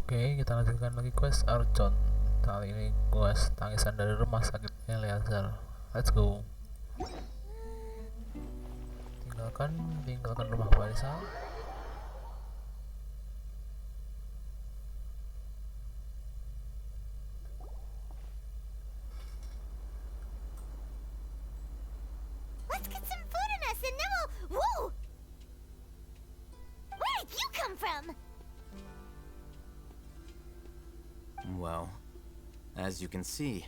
Oke, kita lanjutkan lagi quest Archon. Kali ini quest tangisan dari rumah sakit Eleazar. Let's go. Tinggalkan rumah Barisa. Let's get some food in us and then we'll... Whoa! Where did you come from? Well, as you can see,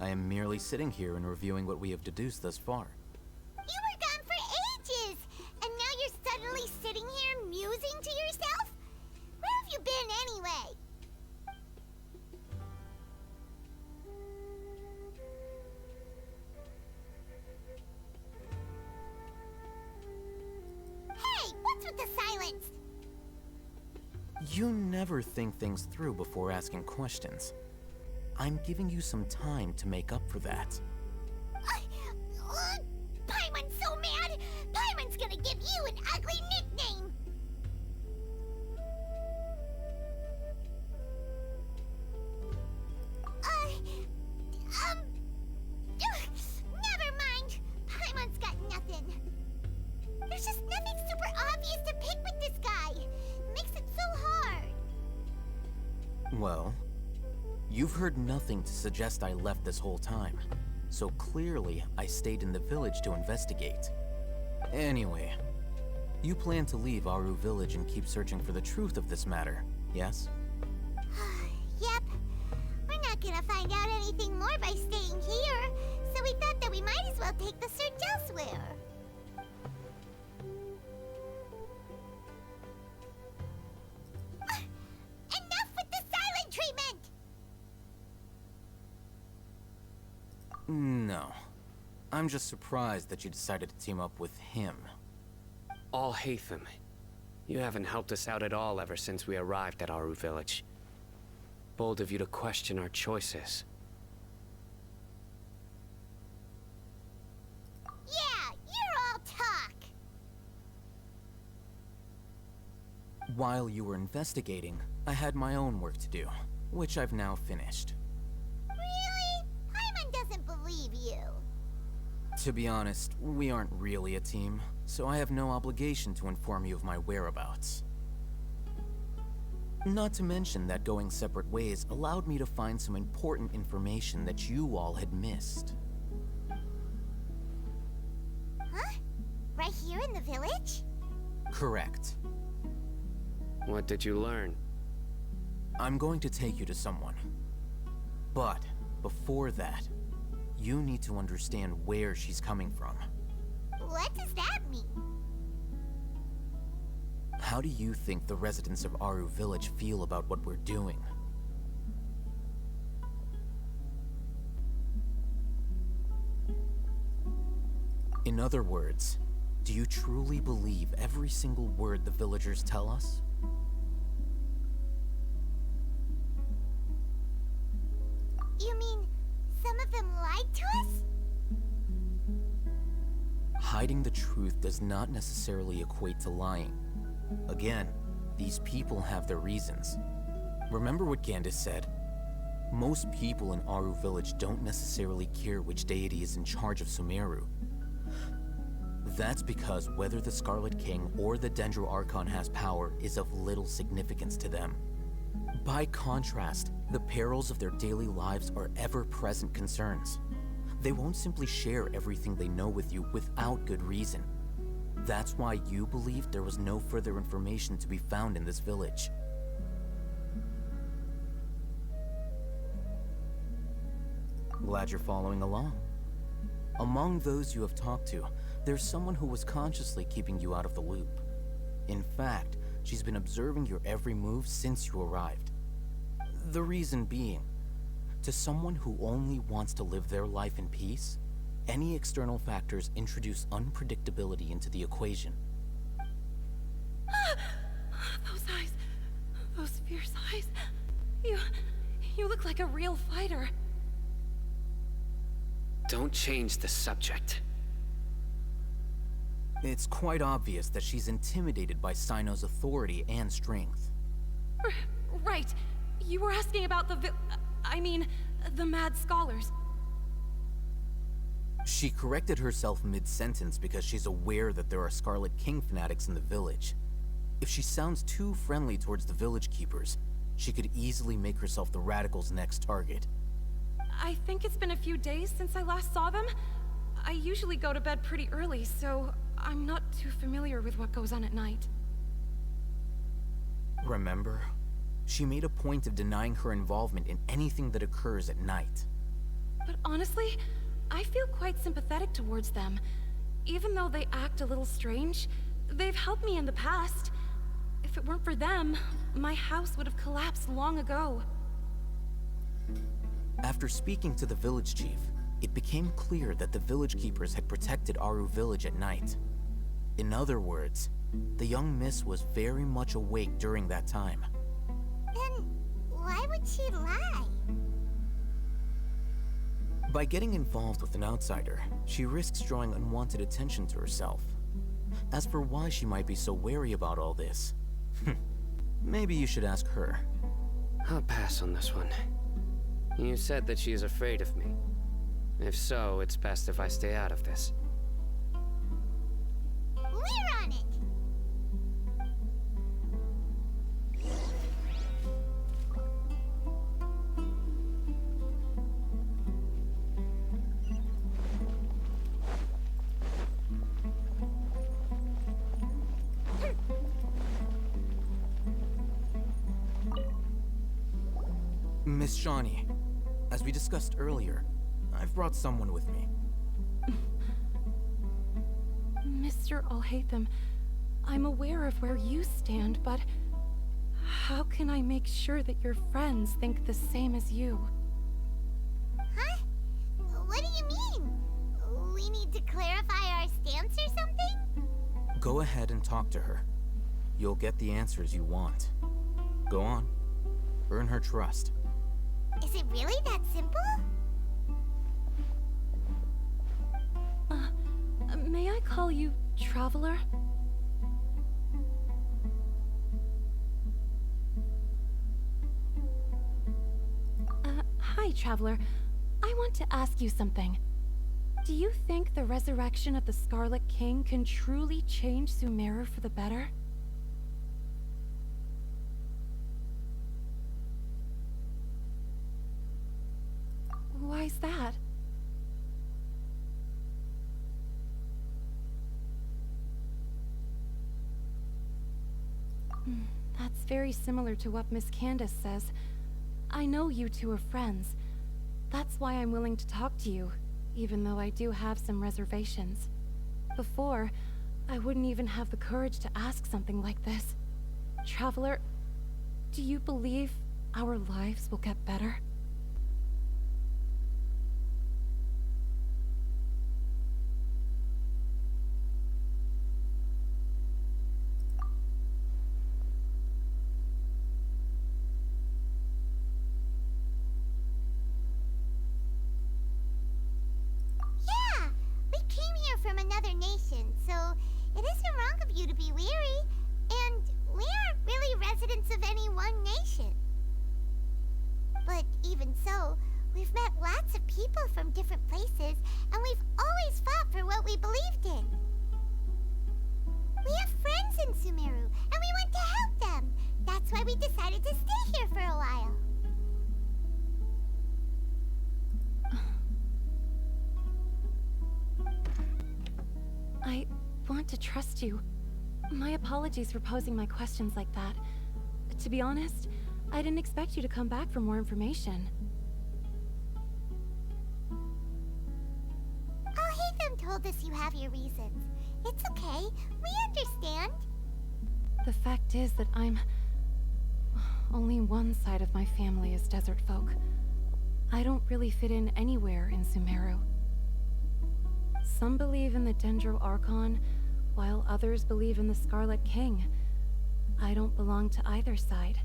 I am merely sitting here and reviewing what we have deduced thus far. You were gone for ages! And now you're suddenly sitting here musing to yourself? Where have you been anyway? Hey, what's with the silence? You never think things through before asking questions. I'm giving you some time to make up for that. Paimon's so mad! Paimon's gonna give you an ugly nickname! Never mind! Paimon's got nothing. There's just nothing super obvious to pick with this guy. Makes it so hard. Well, you've heard nothing to suggest I left this whole time, so clearly I stayed in the village to investigate. Anyway, you plan to leave Aru village and keep searching for the truth of this matter, yes? Yep. We're not gonna find out anything more by staying here, so we thought that we might as well take the search elsewhere. Enough with the silent treatment! No. I'm just surprised that you decided to team up with him. Al-Haytham, you haven't helped us out at all ever since we arrived at Aru village. Bold of you to question our choices. Yeah, you're all talk! While you were investigating, I had my own work to do, which I've now finished. Really? Paimon doesn't believe you. To be honest, we aren't really a team, so I have no obligation to inform you of my whereabouts. Not to mention that going separate ways allowed me to find some important information that you all had missed. Huh? Right here in the village? Correct. What did you learn? I'm going to take you to someone. But before that, you need to understand where she's coming from. What does that mean? How do you think the residents of Aru village feel about what we're doing? In other words, do you truly believe every single word the villagers tell us? You mean some of them lied to us? Hiding the truth does not necessarily equate to lying. Again, these people have their reasons. Remember what Gandis said? Most people in Aru village don't necessarily care which deity is in charge of Sumeru. That's because whether the Scarlet King or the Dendro Archon has power is of little significance to them. By contrast, the perils of their daily lives are ever-present concerns. They won't simply share everything they know with you without good reason. That's why you believed there was no further information to be found in this village. Glad you're following along. Among those you have talked to, there's someone who was consciously keeping you out of the loop. In fact, she's been observing your every move since you arrived. The reason being, to someone who only wants to live their life in peace, any external factors introduce unpredictability into the equation. Those eyes. Those fierce eyes. You look like a real fighter. Don't change the subject. It's quite obvious that she's intimidated by Sino's authority and strength. Right. You were asking about the mad scholars. She corrected herself mid-sentence because she's aware that there are Scarlet King fanatics in the village. If she sounds too friendly towards the village keepers, she could easily make herself the Radicals' next target. I think it's been a few days since I last saw them. I usually go to bed pretty early, so I'm not too familiar with what goes on at night. Remember? She made a point of denying her involvement in anything that occurs at night. But honestly, I feel quite sympathetic towards them. Even though they act a little strange, they've helped me in the past. If it weren't for them, my house would have collapsed long ago. After speaking to the village chief, it became clear that the village keepers had protected Aru village at night. In other words, the young miss was very much awake during that time. Then why would she lie? By getting involved with an outsider, she risks drawing unwanted attention to herself. As for why she might be so wary about all this, maybe you should ask her. I'll pass on this one. You said that she is afraid of me. If so, it's best if I stay out of this. We're on it! Miss Shawnee, as we discussed earlier, I've brought someone with me. Mr. Alhaitham, I'm aware of where you stand, but how can I make sure that your friends think the same as you? Huh? What do you mean? We need to clarify our stance or something? Go ahead and talk to her. You'll get the answers you want. Go on. Earn her trust. Is it really that simple? May I call you Traveler? Hi, Traveler. I want to ask you something. Do you think the resurrection of the Scarlet King can truly change Sumeru for the better? Why's that? That's very similar to what Miss Candace says. I know you two are friends. That's why I'm willing to talk to you, even though I do have some reservations. Before, I wouldn't even have the courage to ask something like this. Traveler, do you believe our lives will get better? Yeah! We came here from another nation, so it isn't wrong of you to be weary. And we aren't really residents of any one nation. But even so, we've met lots of people from different places, and we've always fought for what we believed in. We have friends in Sumeru, and we want to help them. That's why we decided to stay here for a while. I want to trust you. My apologies for posing my questions like that. To be honest, I didn't expect you to come back for more information. Alhaitham told us you have your reasons. It's okay. We understand. The fact is that only one side of my family is desert folk. I don't really fit in anywhere in Sumeru. Some believe in the Dendro Archon, while others believe in the Scarlet King. I don't belong to either side,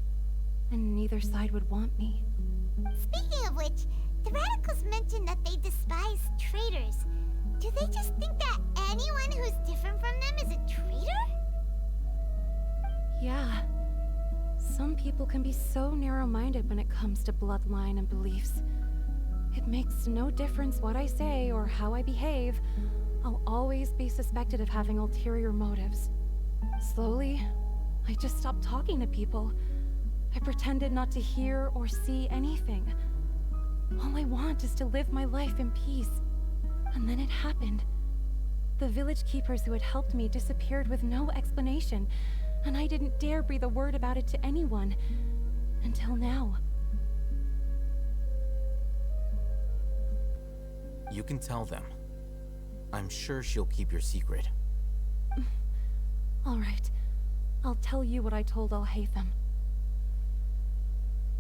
and neither side would want me. Speaking of which, the Radicals mentioned that they despise traitors. Do they just think that anyone who's different from them is a traitor? Yeah. Some people can be so narrow-minded when it comes to bloodline and beliefs. It makes no difference what I say or how I behave. I'll always be suspected of having ulterior motives. Slowly, I just stopped talking to people. I pretended not to hear or see anything. All I want is to live my life in peace. And then it happened. The village keepers who had helped me disappeared with no explanation, and I didn't dare breathe a word about it to anyone. Until now. You can tell them. I'm sure she'll keep your secret. All right. I'll tell you what I told Alhaitham.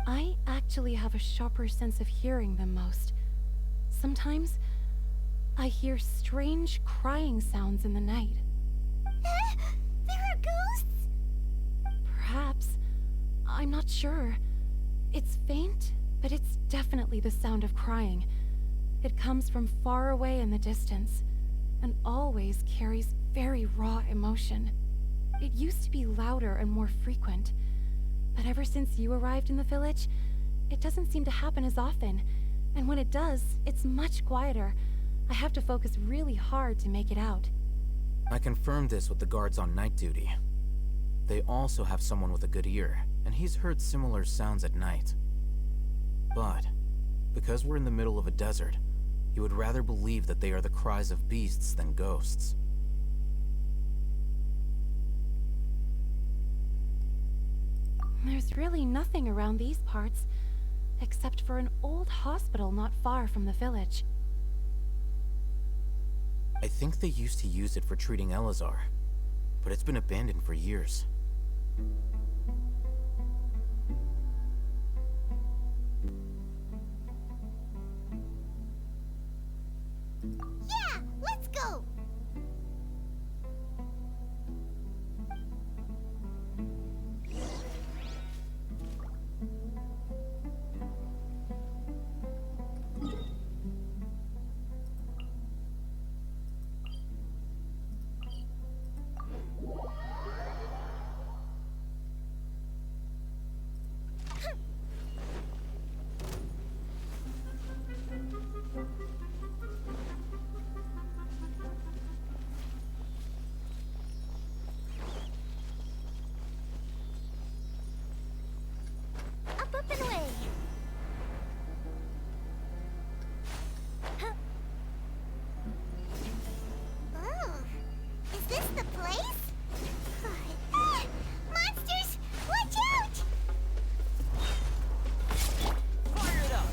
I actually have a sharper sense of hearing than most. Sometimes, I hear strange crying sounds in the night. There are ghosts? Perhaps. I'm not sure. It's faint, but it's definitely the sound of crying. It comes from far away in the distance, and always carries very raw emotion. It used to be louder and more frequent, but ever since you arrived in the village, it doesn't seem to happen as often, and when it does, it's much quieter. I have to focus really hard to make it out. I confirmed this with the guards on night duty. They also have someone with a good ear, and he's heard similar sounds at night. But, because we're in the middle of a desert, he would rather believe that they are the cries of beasts than ghosts. There's really nothing around these parts, except for an old hospital not far from the village. I think they used to use it for treating Elazar, but it's been abandoned for years. Yeah, let's go! Up and away! Huh. Oh, is this the place? Monsters! Watch out! Fire it up!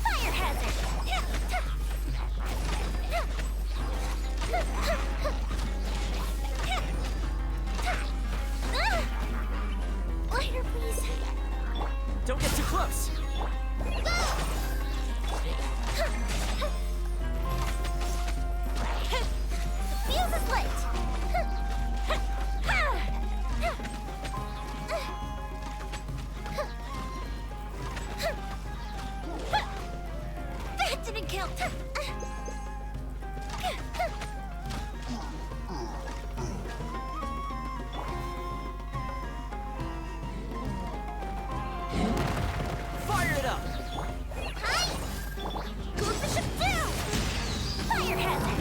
Fire hazard! Lighter, please. Don't get too close! Fuse is lit. That didn't count. Fire it up! Hi! Cool the ship down! Fire hazard!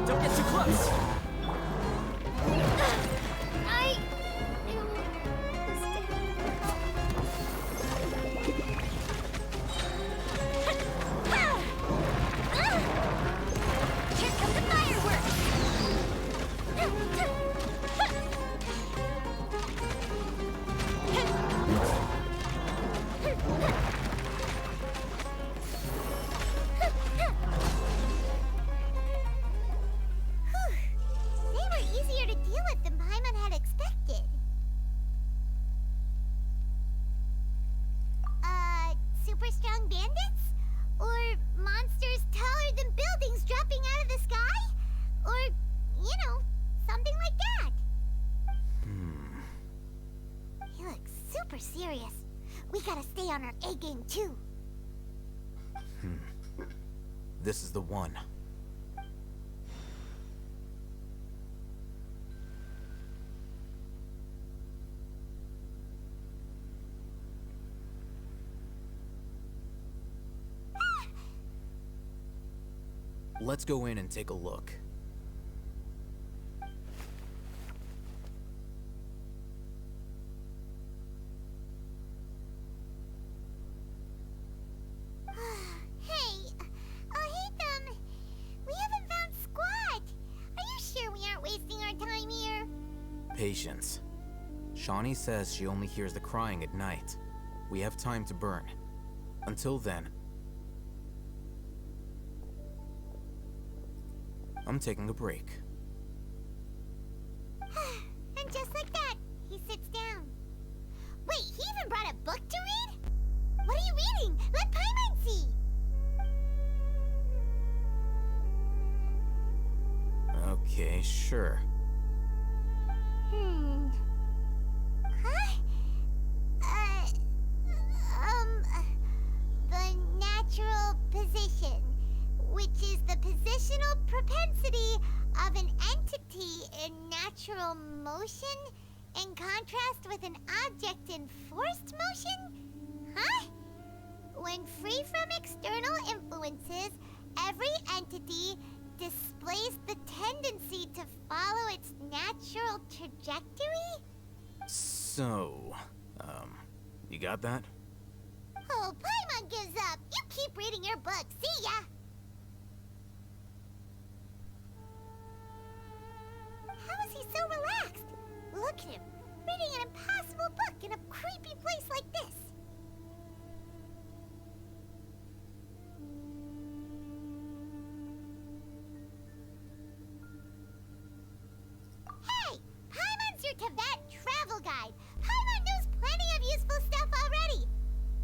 Don't get too close! I knew this Here come the fireworks! They were easier to deal with than Paimon had expected. Super strong bandits? Or monsters taller than buildings dropping out of the sky? Or, you know, something like that. He looks super super serious. We gotta stay on our A game too. This is the one. Let's go in and take a look. Hey, Hatham, we haven't found Squad. Are you sure we aren't wasting our time here? Patience. Shawnee says she only hears the crying at night. We have time to burn. Until then, I'm taking a break. And just like that, he sits down. Wait, he even brought a book to read? What are you reading? Let Paimon see! Okay, sure. Huh? The natural position, which is the positional propensity of an entity in natural motion in contrast with an object in forced motion? Huh? When free from external influences, every entity displays the tendency to follow its natural trajectory? So, you got that? Oh, Paimon gives up. You keep reading your book. See ya! How is he so relaxed? Look at him, reading an impossible book in a creepy place like this. Hey! Paimon's your Tibet travel guide. Paimon knows plenty of useful stuff already.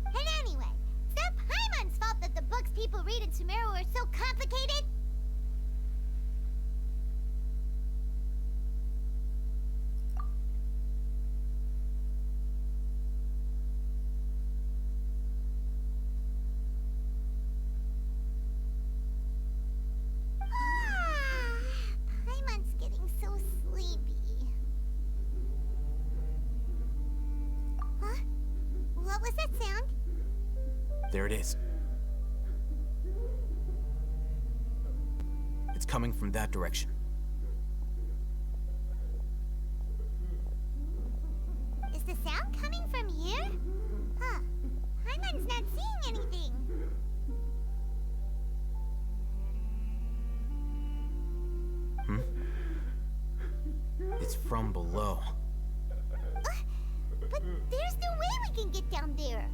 And anyway, it's not Paimon's fault that the books people read in Sumeru are so complicated. Paimon's getting so sleepy. Huh? What was that sound? There it is. It's coming from that direction. Is the sound coming from here? Huh. Paimon's not seeing anything. It's from below. But there's no way we can get down there.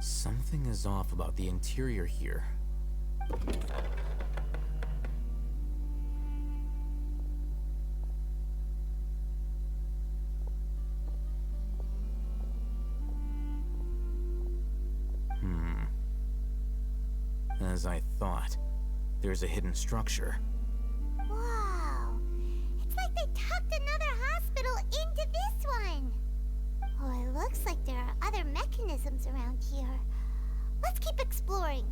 Something is off about the interior here. As I thought, there's a hidden structure. Wow. It's like they tucked another hospital into this one. Oh, it looks like there are other mechanisms around here. Let's keep exploring.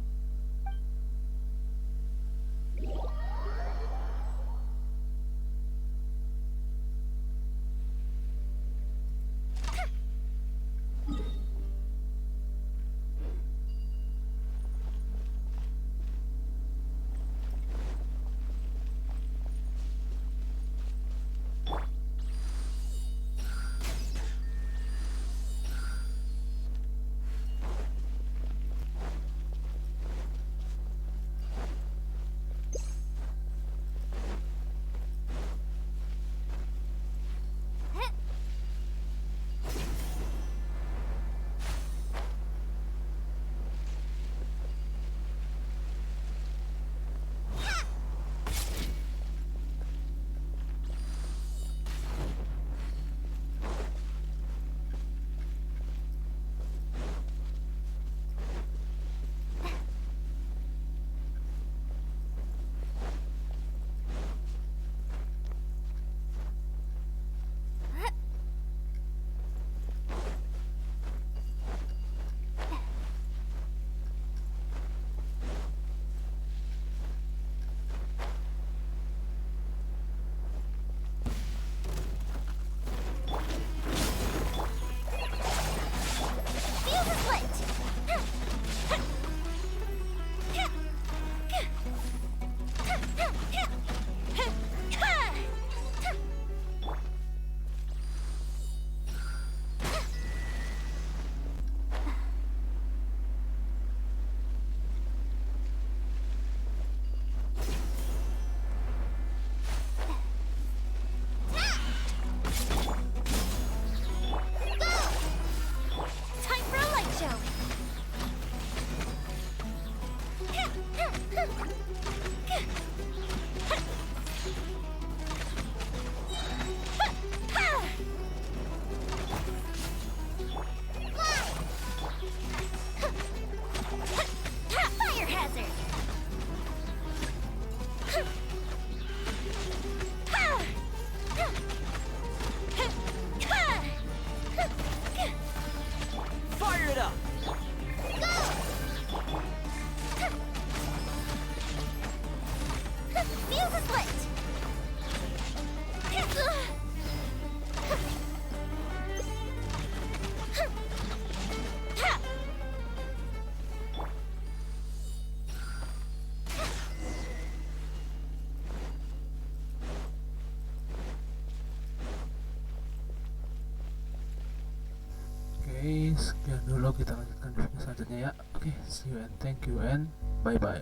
sekian dulu, kita lanjutkan di video selanjutnya ya. Oke, see you and thank you and bye bye.